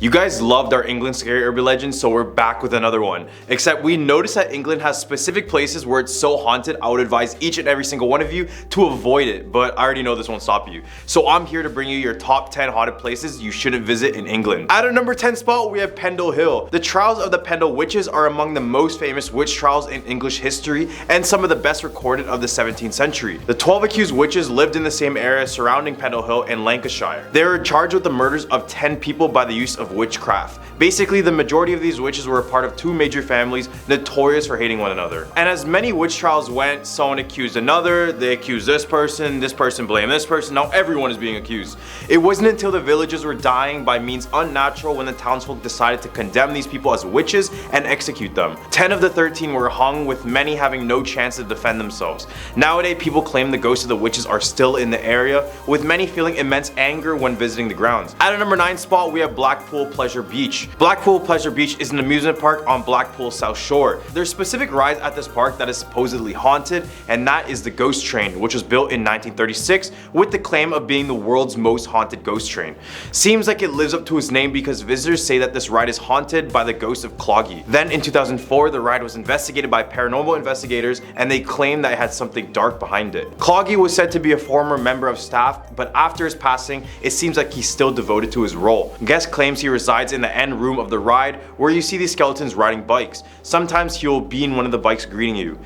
You guys loved our England scary urban legends, so we're back with another one. Except we noticed that England has specific places where it's so haunted, I would advise each and every single one of you to avoid it, but I already know this won't stop you. So I'm here to bring you your top 10 haunted places you shouldn't visit in England. At our number 10 spot, we have Pendle Hill. The trials of the Pendle witches are among the most famous witch trials in English history and some of the best recorded of the 17th century. The 12 accused witches lived in the same area surrounding Pendle Hill in Lancashire. They were charged with the murders of 10 people by the use of witchcraft. Basically, the majority of these witches were a part of two major families notorious for hating one another. And as many witch trials went, someone accused another, they accused this person blamed this person, now everyone is being accused. It wasn't until the villagers were dying by means unnatural when the townsfolk decided to condemn these people as witches and execute them. 10 of the 13 were hung, with many having no chance to defend themselves. Nowadays, people claim the ghosts of the witches are still in the area, with many feeling immense anger when visiting the grounds. At our number 9 spot, we have Blackpool Pleasure Beach. Blackpool Pleasure Beach is an amusement park on Blackpool's South Shore. There's specific rides at this park that is supposedly haunted, and that is the Ghost Train, which was built in 1936 with the claim of being the world's most haunted ghost train. Seems like it lives up to its name because visitors say that this ride is haunted by the ghost of Cloggy. Then in 2004, the ride was investigated by paranormal investigators and they claimed that it had something dark behind it. Cloggy was said to be a former member of staff, but after his passing, it seems like he's still devoted to his role. Guest claims he resides in the end room of the ride where you see these skeletons riding bikes. Sometimes he'll be in one of the bikes greeting you.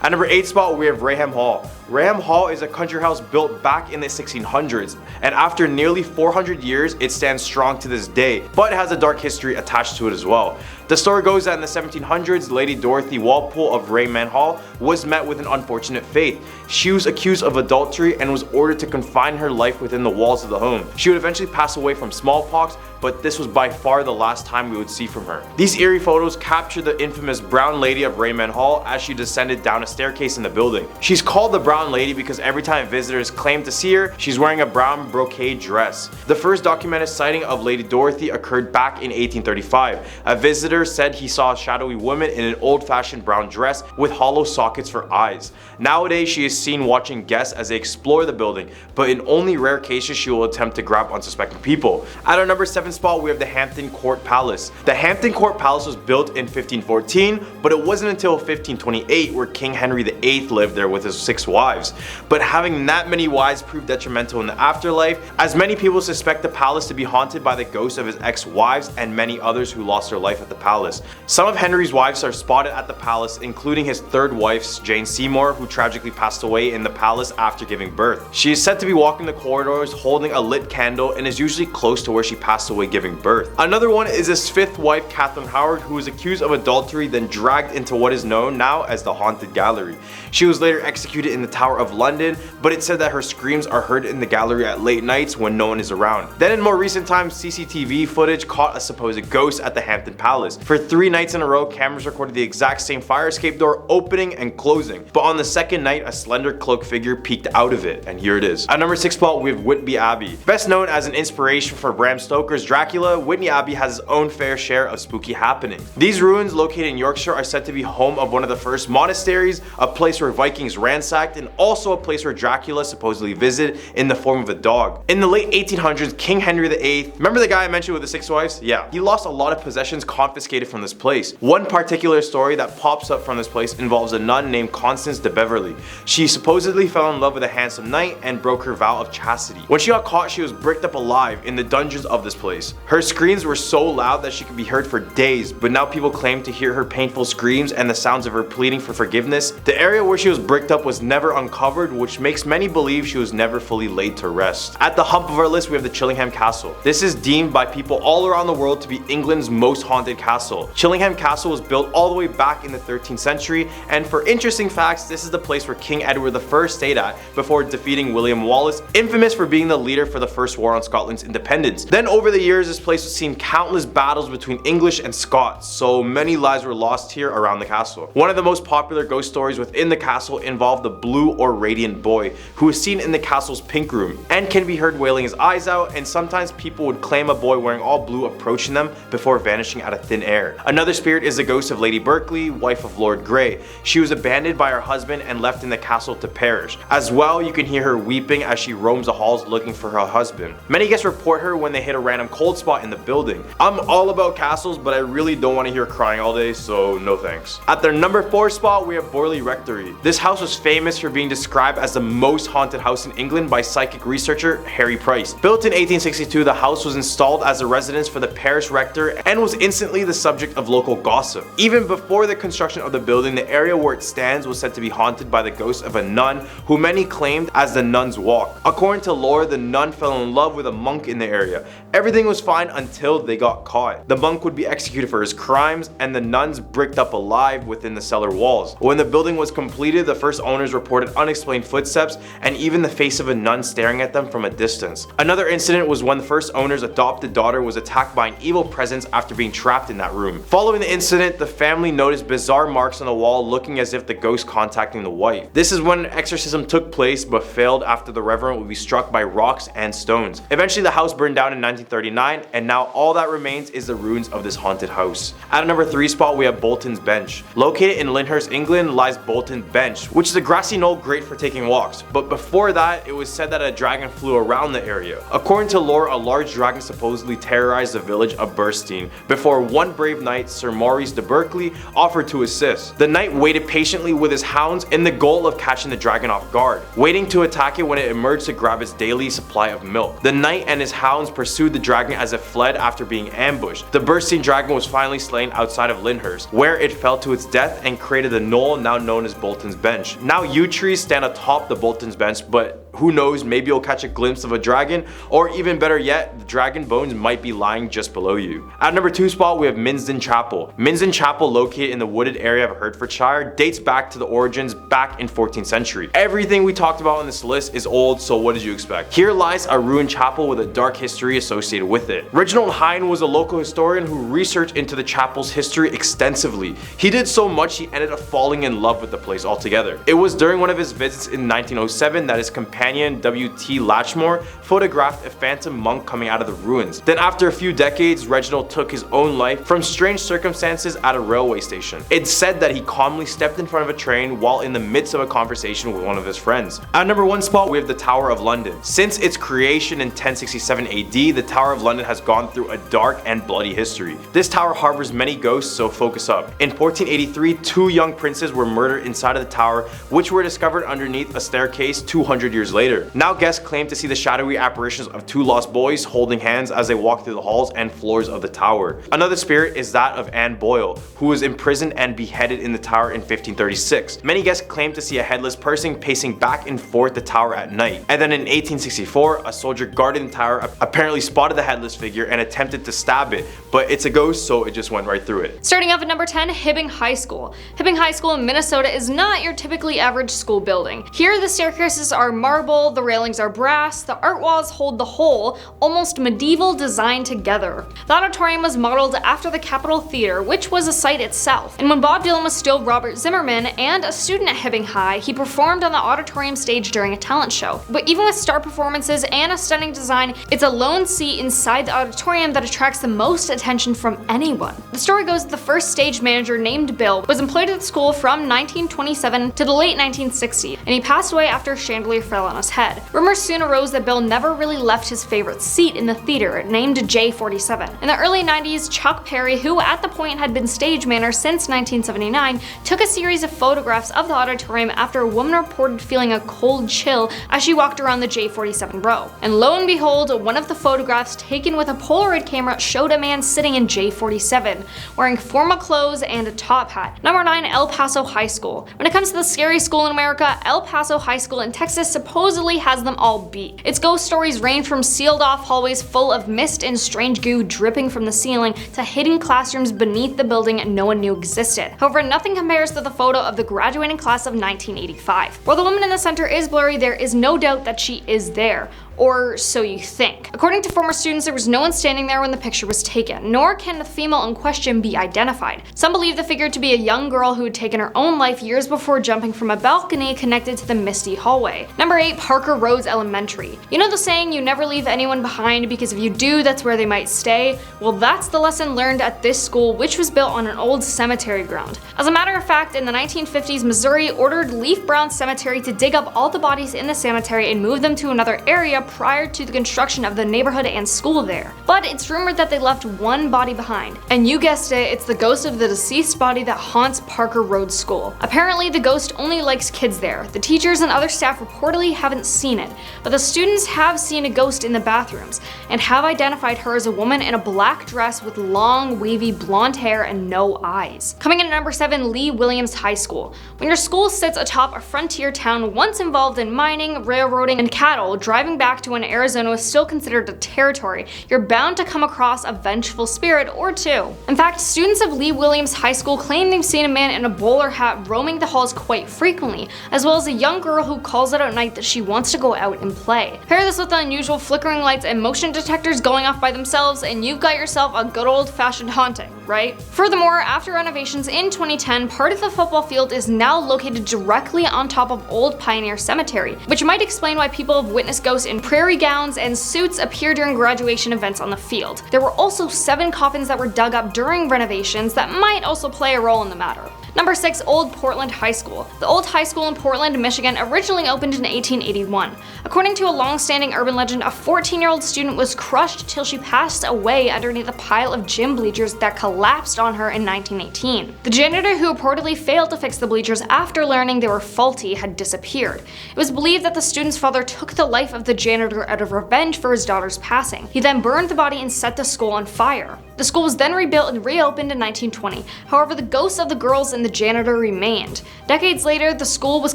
At number 8 spot, we have Raham Hall. Raham Hall is a country house built back in the 1600s, and after nearly 400 years, it stands strong to this day, but it has a dark history attached to it as well. The story goes that in the 1700s, Lady Dorothy Walpole of Raham Hall was met with an unfortunate fate. She was accused of adultery and was ordered to confine her life within the walls of the home. She would eventually pass away from smallpox, but this was by far the last time we would see from her. These eerie photos capture the infamous Brown Lady of Raham Hall as she descended down a staircase in the building. She's called the Brown Lady because every time visitors claim to see her, she's wearing a brown brocade dress. The first documented sighting of Lady Dorothy occurred back in 1835. A visitor said he saw a shadowy woman in an old-fashioned brown dress with hollow sockets for eyes. Nowadays, she is seen watching guests as they explore the building, but in only rare cases she will attempt to grab unsuspecting people. At our number 7 spot, we have the Hampton Court Palace. The Hampton Court Palace was built in 1514, but it wasn't until 1528 where King Henry VIII lived there with his 6 wives. But having that many wives proved detrimental in the afterlife, as many people suspect the palace to be haunted by the ghosts of his ex-wives and many others who lost their life at the palace. Some of Henry's wives are spotted at the palace, including his 3rd wife, Jane Seymour, who tragically passed away in the palace after giving birth. She is said to be walking the corridors holding a lit candle and is usually close to where she passed away giving birth. Another one is his 5th wife, Catherine Howard, who was accused of adultery then dragged into what is known now as the Haunted Gallery. She was later executed in the Tower of London, but it said that her screams are heard in the gallery at late nights when no one is around. Then in more recent times, CCTV footage caught a supposed ghost at the Hampton Palace. For 3 nights in a row, cameras recorded the exact same fire escape door opening and closing, but on the 2nd night, a slender cloaked figure peeked out of it, and here it is. At number 6 spot, we have Whitby Abbey. Best known as an inspiration for Bram Stoker's Dracula, Whitby Abbey has its own fair share of spooky happenings. These ruins, located in Yorkshire, are said to be home of one of the first monasteries, a place where Vikings ransacked, and also a place where Dracula supposedly visited in the form of a dog. In the late 1800s, King Henry VIII, remember the guy I mentioned with the 6 wives? Yeah, he lost a lot of possessions confiscated from this place. One particular story that pops up from this place involves a nun named Constance de Beverley. She supposedly fell in love with a handsome knight and broke her vow of chastity. When she got caught, she was bricked up alive in the dungeons of this place. Her screams were so loud that she could be heard for days, but now people claim to hear her painful screams and the sounds of her pleading for forgiveness. The area where she was bricked up was never uncovered, which makes many believe she was never fully laid to rest. At the hump of our list, we have the Chillingham Castle. This is deemed by people all around the world to be England's most haunted castle. Chillingham Castle was built all the way back in the 13th century, and for interesting facts, this is the place where King Edward I stayed at before defeating William Wallace, infamous for being the leader for the First War on Scotland's independence. Then over the years, this place has seen countless battles between English and Scots, so many lives were lost here around the castle. One of the most popular ghost stories within the castle involved the blue or radiant boy, who is seen in the castle's pink room and can be heard wailing his eyes out, and sometimes people would claim a boy wearing all blue approaching them before vanishing at a thin thin air. Another spirit is the ghost of Lady Berkeley, wife of Lord Grey. She was abandoned by her husband and left in the castle to perish. As well, you can hear her weeping as she roams the halls looking for her husband. Many guests report her when they hit a random cold spot in the building. I'm all about castles, but I really don't want to hear crying all day, so no thanks. At their number 4 spot, we have Borley Rectory. This house was famous for being described as the most haunted house in England by psychic researcher Harry Price. Built in 1862, the house was installed as a residence for the parish rector and was instantly the subject of local gossip. Even before the construction of the building, the area where it stands was said to be haunted by the ghost of a nun who many claimed as the Nun's Walk. According to lore, the nun fell in love with a monk in the area. Everything was fine until they got caught. The monk would be executed for his crimes and the nuns bricked up alive within the cellar walls. When the building was completed, the first owners reported unexplained footsteps and even the face of a nun staring at them from a distance. Another incident was when the first owner's adopted daughter was attacked by an evil presence after being trapped in that room. Following the incident, the family noticed bizarre marks on the wall looking as if the ghost contacting the wife. This is when an exorcism took place but failed after the reverend would be struck by rocks and stones. Eventually the house burned down in 1939 and now all that remains is the ruins of this haunted house. At a number 3 spot, we have Bolton's Bench. Located in Lyndhurst, England lies Bolton Bench, which is a grassy knoll great for taking walks, but before that it was said that a dragon flew around the area. According to lore, a large dragon supposedly terrorized the village of Burstein before one brave knight, Sir Maurice de Berkeley, offered to assist. The knight waited patiently with his hounds in the goal of catching the dragon off guard, waiting to attack it when it emerged to grab its daily supply of milk. The knight and his hounds pursued the dragon as it fled after being ambushed. The Burstein dragon was finally slain outside of Lyndhurst, where it fell to its death and created the knoll now known as Bolton's Bench. Now yew trees stand atop the Bolton's Bench, but who knows, maybe you'll catch a glimpse of a dragon, or even better yet, the dragon bones might be lying just below you. At number 2 spot, we have Minsden Chapel. Minsden Chapel, located in the wooded area of Hertfordshire, dates back to the origins back in 14th century. Everything we talked about on this list is old, so what did you expect? Here lies a ruined chapel with a dark history associated with it. Reginald Hine was a local historian who researched into the chapel's history extensively. He did so much he ended up falling in love with the place altogether. It was during one of his visits in 1907 that his companion W.T. Latchmore photographed a phantom monk coming out of the ruins. Then after a few decades, Reginald took his own life from strange circumstances at a railway station. It's said that he calmly stepped in front of a train while in the midst of a conversation with one of his friends. At number 1 spot, we have the Tower of London. Since its creation in 1067 AD, the Tower of London has gone through a dark and bloody history. This tower harbors many ghosts, so focus up. In 1483, 2 young princes were murdered inside of the tower, which were discovered underneath a staircase 200 years later. Now guests claim to see the shadowy apparitions of 2 lost boys holding hands as they walk through the halls and floors of the tower. Another spirit is that of Anne Boyle, who was imprisoned and beheaded in the tower in 1536. Many guests claim to see a headless person pacing back and forth the tower at night. And then in 1864, a soldier guarding the tower apparently spotted the headless figure and attempted to stab it, but it's a ghost, so it just went right through it. Starting off at number 10, Hibbing High School. Hibbing High School in Minnesota is not your typically average school building. Here the staircases are marble, the railings are brass, the art walls hold the whole, almost medieval design together. The auditorium was modeled after the Capitol Theater, which was a site itself. And when Bob Dylan was still Robert Zimmerman and a student at Hibbing High, he performed on the auditorium stage during a talent show. But even with star performances and a stunning design, it's a lone seat inside the auditorium that attracts the most attention from anyone. The story goes that the first stage manager, named Bill, was employed at the school from 1927 to the late 1960s, and he passed away after a chandelier fell on his head. Rumors soon arose that Bill never really left his favorite seat in the theater, named J47. In the early 90s, Chuck Perry, who at the point had been stage manager since 1979, took a series of photographs of the auditorium after a woman reported feeling a cold chill as she walked around the J47 row. And lo and behold, one of the photographs taken with a Polaroid camera showed a man sitting in J47, wearing formal clothes and a top hat. Number 9, El Paso High School. When it comes to the scary school in America, El Paso High School in Texas supposedly has them all beat. Its ghost stories range from sealed off hallways full of mist and strange goo dripping from the ceiling to hidden classrooms beneath the building no one knew existed. However, nothing compares to the photo of the graduating class of 1985. While the woman in the center is blurry, there is no doubt that she is there. or so you think. According to former students, there was no one standing there when the picture was taken, nor can the female in question be identified. Some believe the figure to be a young girl who had taken her own life years before jumping from a balcony connected to the misty hallway. Number 8. Parker Rhodes Elementary. You know the saying, you never leave anyone behind because if you do, that's where they might stay? Well, that's the lesson learned at this school, which was built on an old cemetery ground. As a matter of fact, in the 1950s, Missouri ordered Leaf Brown Cemetery to dig up all the bodies in the cemetery and move them to another area prior to the construction of the neighborhood and school there. But it's rumored that they left one body behind. And you guessed it, it's the ghost of the deceased body that haunts Parker Rhodes School. Apparently, the ghost only likes kids there. The teachers and other staff reportedly haven't seen it, but the students have seen a ghost in the bathrooms and have identified her as a woman in a black dress with long, wavy blonde hair and no eyes. Coming in at number 7, Lee Williams High School. When your school sits atop a frontier town once involved in mining, railroading, and cattle, driving back to when Arizona was still considered a territory, you're bound to come across a vengeful spirit or two. In fact, students of Lee Williams High School claim they've seen a man in a bowler hat roaming the halls quite frequently, as well as a young girl who calls out at night that she wants to go out and play. Pair this with the unusual flickering lights and motion detectors going off by themselves, and you've got yourself a good old-fashioned haunting, right? Furthermore, after renovations in 2010, part of the football field is now located directly on top of Old Pioneer Cemetery, which might explain why people have witnessed ghosts in prairie gowns and suits appear during graduation events on the field. There were also 7 coffins that were dug up during renovations that might also play a role in the matter. Number 6. Old Portland High School. The old high school in Portland, Michigan originally opened in 1881. According to a long-standing urban legend, a 14-year-old student was crushed till she passed away underneath a pile of gym bleachers that collapsed on her in 1918. The janitor, who reportedly failed to fix the bleachers after learning they were faulty, had disappeared. It was believed that the student's father took the life of the janitor out of revenge for his daughter's passing. He then burned the body and set the school on fire. The school was then rebuilt and reopened in 1920. However, the ghosts of the girls and the janitor remained. Decades later, the school was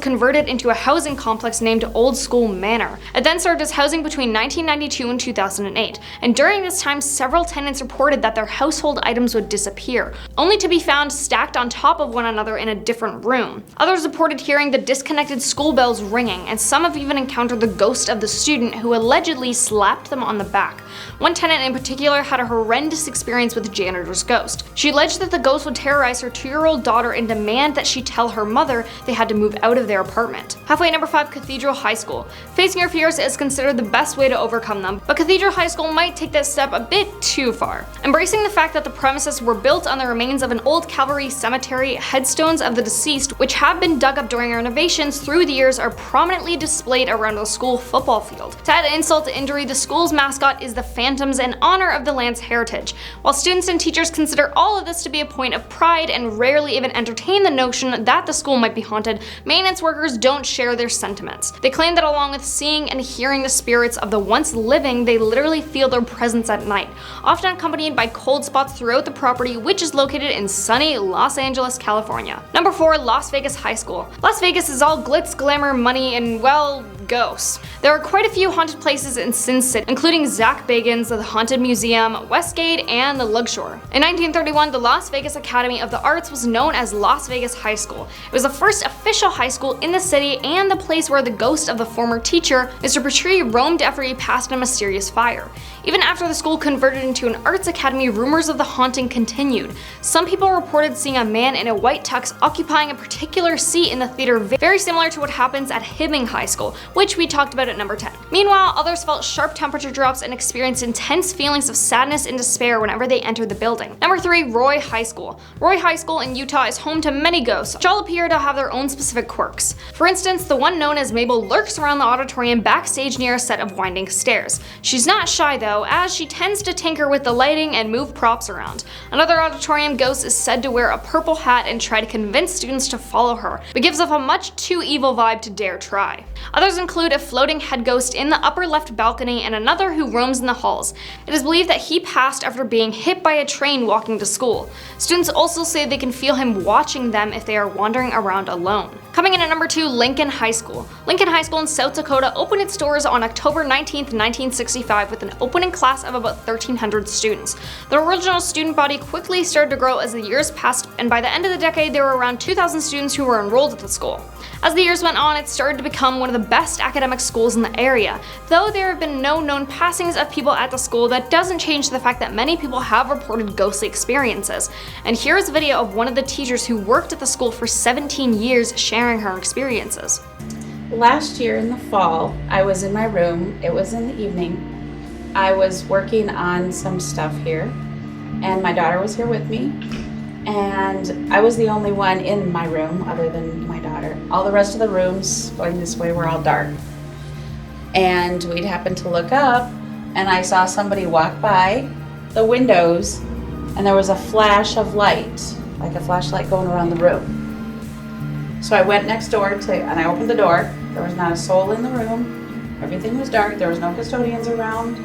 converted into a housing complex named Old School Manor. It then served as housing between 1992 and 2008, and during this time, several tenants reported that their household items would disappear, only to be found stacked on top of one another in a different room. Others reported hearing the disconnected school bells ringing, and some have even encountered the ghost of the student who allegedly slapped them on the back. One tenant in particular had a horrendous experience with the janitor's ghost. She alleged that the ghost would terrorize her 2-year-old daughter and demand that she tell her mother they had to move out of their apartment. Halfway, number 5, Cathedral High School. Facing your fears is considered the best way to overcome them, but Cathedral High School might take that step a bit too far. Embracing the fact that the premises were built on the remains of an old cavalry cemetery, headstones of the deceased, which have been dug up during renovations through the years, are prominently displayed around the school football field. To add insult to injury, the school's mascot is the Phantoms in honor of the land's heritage. While students and teachers consider all of this to be a point of pride and rarely even entertain the notion that the school might be haunted, maintenance workers don't share their sentiments. They claim that along with seeing and hearing the spirits of the once living, they literally feel their presence at night, often accompanied by cold spots throughout the property, which is located in sunny Los Angeles, California. Number 4, Las Vegas High School. Las Vegas is all glitz, glamour, money, and, well, ghosts. There are quite a few haunted places in Sin City, including Zach Bagans, the Haunted Museum, Westgate, and the Lugshore. In 1931, the Las Vegas Academy of the Arts was known as Las Vegas High School. It was the first official high school in the city and the place where the ghost of the former teacher, Mr. Petrie, roamed after he passed a mysterious fire. Even after the school converted into an arts academy, rumors of the haunting continued. Some people reported seeing a man in a white tux occupying a particular seat in the theater, very similar to what happens at Hibbing High School, which we talked about at number 10. Meanwhile, others felt sharp temperature drops and experienced intense feelings of sadness and despair whenever they entered the building. Number 3, Roy High School. Roy High School in Utah is home to many ghosts, which all appear to have their own specific quirks. For instance, the one known as Mabel lurks around the auditorium backstage near a set of winding stairs. She's not shy though, as she tends to tinker with the lighting and move props around. Another auditorium ghost is said to wear a purple hat and try to convince students to follow her, but gives off a much too evil vibe to dare try. Others include a floating head ghost in the upper left balcony and another who roams in the halls. It is believed that he passed after being hit by a train walking to school. Students also say they can feel him watching them if they are wandering around alone. Coming in at number 2, Lincoln High School. Lincoln High School in South Dakota opened its doors on October 19, 1965 with an opening class of about 1,300 students. The original student body quickly started to grow as the years passed, and by the end of the decade there were around 2,000 students who were enrolled at the school. As the years went on, it started to become one of the best best academic schools in the area. Though there have been no known passings of people at the school, that doesn't change the fact that many people have reported ghostly experiences. And here's a video of one of the teachers who worked at the school for 17 years sharing her experiences. Last year in the fall, I was in my room. It was in the evening. I was working on some stuff here, and my daughter was here with me. And I was the only one in my room other than my daughter. All the rest of the rooms going this way were all dark. And we'd happened to look up, and I saw somebody walk by the windows, and there was a flash of light, like a flashlight going around the room. So I went next door and I opened the door. There was not a soul in the room. Everything was dark. There was no custodians around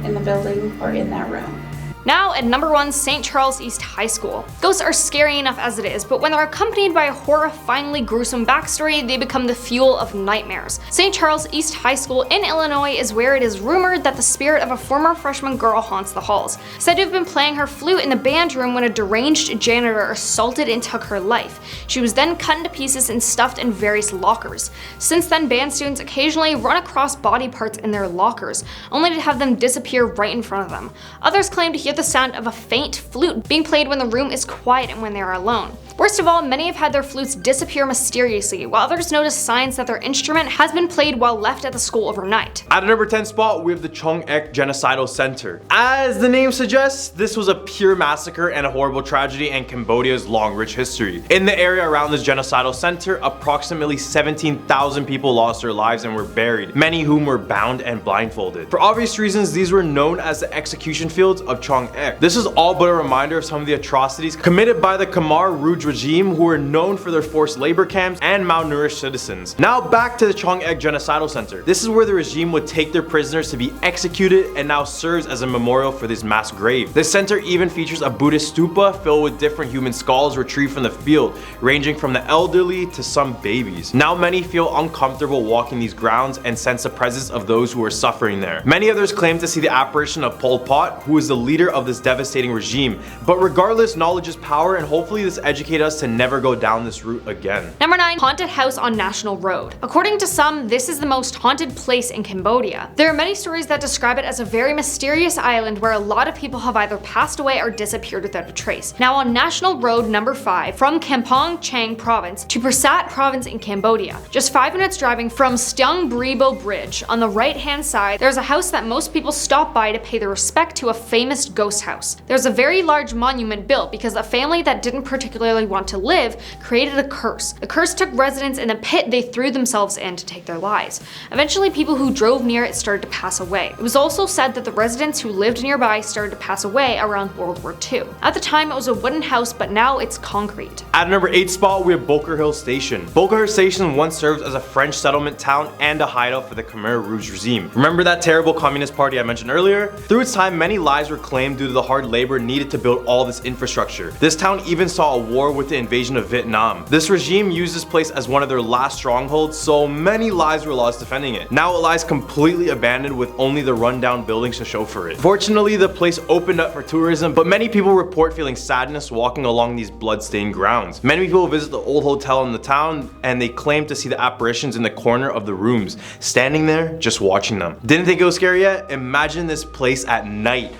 in the building or in that room. Now at number 1, St. Charles East High School. Ghosts are scary enough as it is, but when they're accompanied by a horrifyingly gruesome backstory, they become the fuel of nightmares. St. Charles East High School in Illinois is where it is rumored that the spirit of a former freshman girl haunts the halls. Said to have been playing her flute in the band room when a deranged janitor assaulted and took her life. She was then cut into pieces and stuffed in various lockers. Since then, band students occasionally run across body parts in their lockers, only to have them disappear right in front of them. Others claim to hear the sound of a faint flute being played when the room is quiet and when they are alone. Worst of all, many have had their flutes disappear mysteriously, while others notice signs that their instrument has been played while left at the school overnight. At a number 10 spot, we have the Chung Ek Genocidal Center. As the name suggests, this was a pure massacre and a horrible tragedy in Cambodia's long rich history. In the area around this genocidal center, approximately 17,000 people lost their lives and were buried, many whom were bound and blindfolded. For obvious reasons, these were known as the execution fields of Chung Ek. This is all but a reminder of some of the atrocities committed by the Khmer Rouge regime, who were known for their forced labor camps and malnourished citizens. Now back to the Chung Ek Genocidal Center. This is where the regime would take their prisoners to be executed and now serves as a memorial for this mass grave. The center even features a Buddhist stupa filled with different human skulls retrieved from the field, ranging from the elderly to some babies. Now many feel uncomfortable walking these grounds and sense the presence of those who are suffering there. Many others claim to see the apparition of Pol Pot, who is the leader of this devastating regime. But regardless, knowledge is power, and hopefully this educates us to never go down this route again. Number 9, Haunted House on National Road. According to some, this is the most haunted place in Cambodia. There are many stories that describe it as a very mysterious island where a lot of people have either passed away or disappeared without a trace. Now on National Road number 5, from Kampong Chang Province to Prasat Province in Cambodia, just 5 minutes driving from Steung Bribo Bridge, on the right hand side, there's a house that most people stop by to pay their respect to a famous ghost house. There's a very large monument built because a family that didn't particularly want to live created a curse. The curse took residents in a pit they threw themselves in to take their lives. Eventually, people who drove near it started to pass away. It was also said that the residents who lived nearby started to pass away around World War II. At the time, it was a wooden house, but now it's concrete. At number 8 spot, we have Boker Hill Station. Boker Hill Station once served as a French settlement town and a hideout for the Khmer Rouge regime. Remember that terrible communist party I mentioned earlier? Through its time, many lives were claimed due to the hard labor needed to build all this infrastructure. This town even saw a war with the invasion of Vietnam. This regime used this place as one of their last strongholds, so many lives were lost defending it. Now it lies completely abandoned with only the rundown buildings to show for it. Fortunately, the place opened up for tourism, but many people report feeling sadness walking along these blood-stained grounds. Many people visit the old hotel in the town and they claim to see the apparitions in the corner of the rooms, standing there just watching them. Didn't think it was scary yet? Imagine this place at night.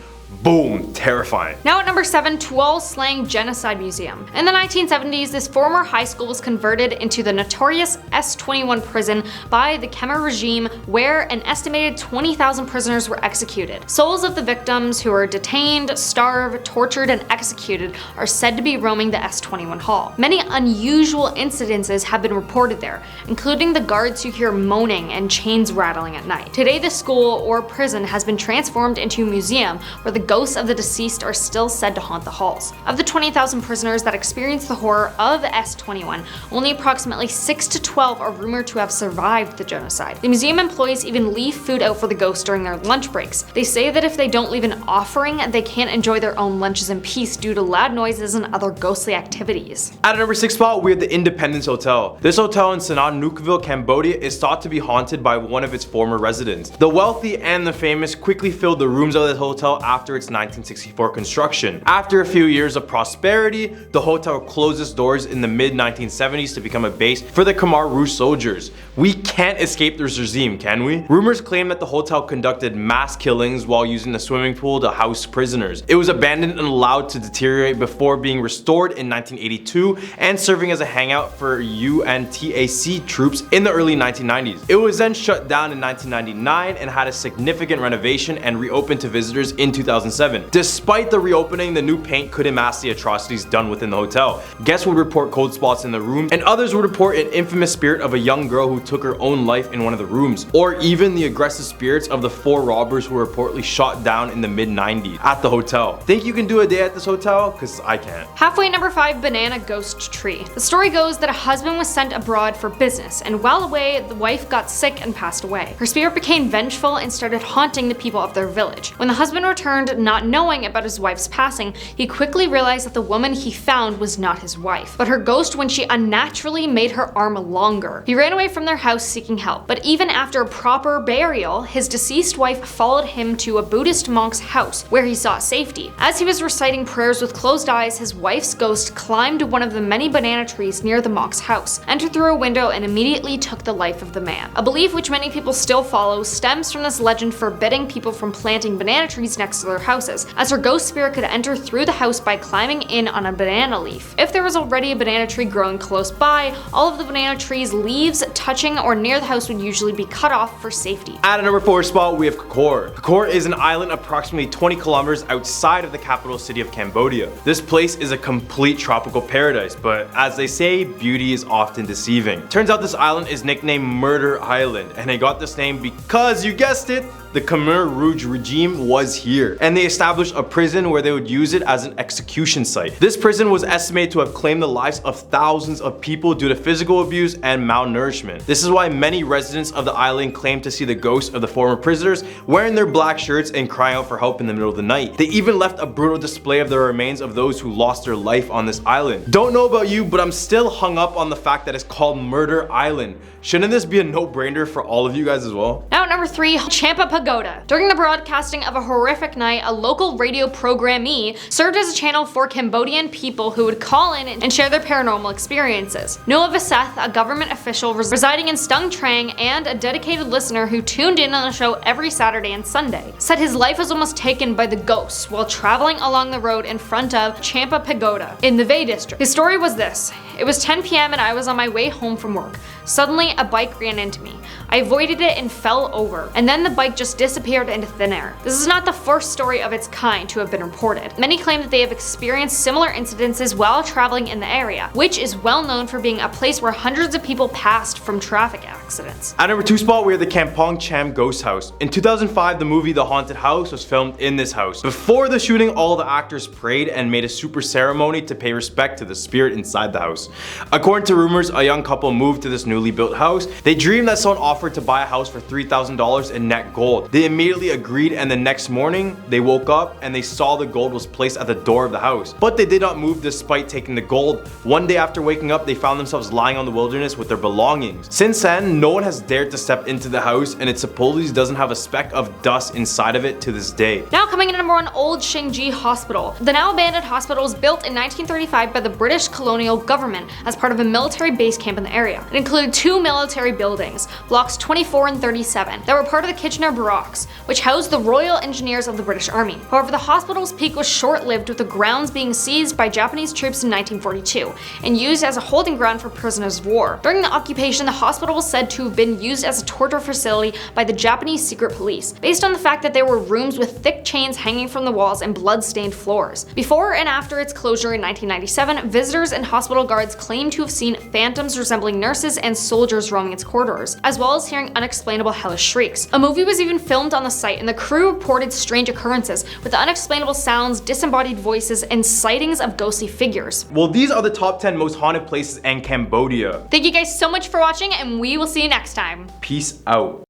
Boom, terrifying. Now at number 7, Tuol Sleng Genocide Museum. In the 1970s, this former high school was converted into the notorious S-21 prison by the Khmer regime, where an estimated 20,000 prisoners were executed. Souls of the victims who were detained, starved, tortured, and executed are said to be roaming the S-21 hall. Many unusual incidences have been reported there, including the guards who hear moaning and chains rattling at night. Today, the school or prison has been transformed into a museum where the ghosts of the deceased are still said to haunt the halls. Of the 20,000 prisoners that experienced the horror of S-21, only approximately 6 to 12 are rumored to have survived the genocide. The museum employees even leave food out for the ghosts during their lunch breaks. They say that if they don't leave an offering, they can't enjoy their own lunches in peace due to loud noises and other ghostly activities. At number 6 spot, we have the Independence Hotel. This hotel in Sihanoukville, Cambodia is thought to be haunted by one of its former residents. The wealthy and the famous quickly filled the rooms of the hotel after after its 1964 construction. After a few years of prosperity, the hotel closed its doors in the mid-1970s to become a base for the Khmer Rouge soldiers. We can't escape this regime, can we? Rumors claim that the hotel conducted mass killings while using the swimming pool to house prisoners. It was abandoned and allowed to deteriorate before being restored in 1982 and serving as a hangout for UNTAC troops in the early 1990s. It was then shut down in 1999 and had a significant renovation and reopened to visitors in 2007. Despite the reopening, the new paint couldn't mask the atrocities done within the hotel. Guests would report cold spots in the rooms, and others would report an infamous spirit of a young girl who took her own life in one of the rooms, or even the aggressive spirits of the 4 robbers who were reportedly shot down in the mid-90s at the hotel. Think you can do a day at this hotel? Cause I can't. Halfway, number 5, banana ghost tree. The story goes that a husband was sent abroad for business, and while away, the wife got sick and passed away. Her spirit became vengeful and started haunting the people of their village. When the husband returned, not knowing about his wife's passing, he quickly realized that the woman he found was not his wife, but her ghost when she unnaturally made her arm longer. He ran away from their house seeking help, but even after a proper burial, his deceased wife followed him to a Buddhist monk's house where he sought safety. As he was reciting prayers with closed eyes, his wife's ghost climbed one of the many banana trees near the monk's house, entered through a window, and immediately took the life of the man. A belief which many people still follow stems from this legend forbidding people from planting banana trees next to their houses, as her ghost spirit could enter through the house by climbing in on a banana leaf. If there was already a banana tree growing close by, all of the banana tree's leaves touching or near the house would usually be cut off for safety. At a number 4 spot, we have Khor. Khor is an island approximately 20 kilometers outside of the capital city of Cambodia. This place is a complete tropical paradise, but as they say, beauty is often deceiving. Turns out this island is nicknamed Murder Island, and it got this name because, you guessed it, the Khmer Rouge regime was here, and they established a prison where they would use it as an execution site. This prison was estimated to have claimed the lives of thousands of people due to physical abuse and malnourishment. This is why many residents of the island claim to see the ghosts of the former prisoners wearing their black shirts and crying out for help in the middle of the night. They even left a brutal display of the remains of those who lost their life on this island. Don't know about you, but I'm still hung up on the fact that it's called Murder Island. Shouldn't this be a no-brainer for all of you guys as well? Now at number 3, Champa Pagoda. During the broadcasting of a horrific night, a local radio programmee served as a channel for Cambodian people who would call in and share their paranormal experiences. Noah Vaseth, a government official residing in Stung Treng and a dedicated listener who tuned in on the show every Saturday and Sunday, said his life was almost taken by the ghosts while traveling along the road in front of Champa Pagoda in the Vay district. His story was this: it was 10 p.m. and I was on my way home from work. Suddenly, a bike ran into me. I avoided it and fell over, and then the bike just disappeared into thin air. This is not the first story of its kind to have been reported. Many claim that they have experienced similar incidences while traveling in the area, which is well known for being a place where hundreds of people passed from traffic accidents. At number 2 spot, we have the Kampong Cham Ghost House. In 2005, the movie The Haunted House was filmed in this house. Before the shooting, all the actors prayed and made a super ceremony to pay respect to the spirit inside the house. According to rumors, a young couple moved to this newly built house. They dreamed that someone offered to buy a house for $3,000 in net gold. They immediately agreed, and the next morning they woke up and they saw the gold was placed at the door of the house. But they did not move despite taking the gold. One day after waking up, they found themselves lying on the wilderness with their belongings. Since then, no one has dared to step into the house, and it supposedly doesn't have a speck of dust inside of it to this day. Now coming in at number 1, Old Shingji Hospital. The now abandoned hospital was built in 1935 by the British colonial government as part of a military base camp in the area. It included 2 military buildings, blocks 24 and 37, that were part of the Kitchener Barracks, which housed the Royal Engineers of the British Army. However, the hospital's peak was short-lived, with the grounds being seized by Japanese troops in 1942 and used as a holding ground for prisoners of war. During the occupation, the hospital was said to have been used as a torture facility by the Japanese secret police, based on the fact that there were rooms with thick chains hanging from the walls and blood-stained floors. Before and after its closure in 1997, visitors and hospital guards claimed to have seen phantoms resembling nurses and soldiers roaming its corridors, as well as hearing unexplainable hellish shrieks. A movie was even filmed on the site, and the crew reported strange occurrences with unexplainable sounds, disembodied voices, and sightings of ghostly figures. Well, these are the top 10 most haunted places in Cambodia. Thank you guys so much for watching, and we will see you next time. Peace out.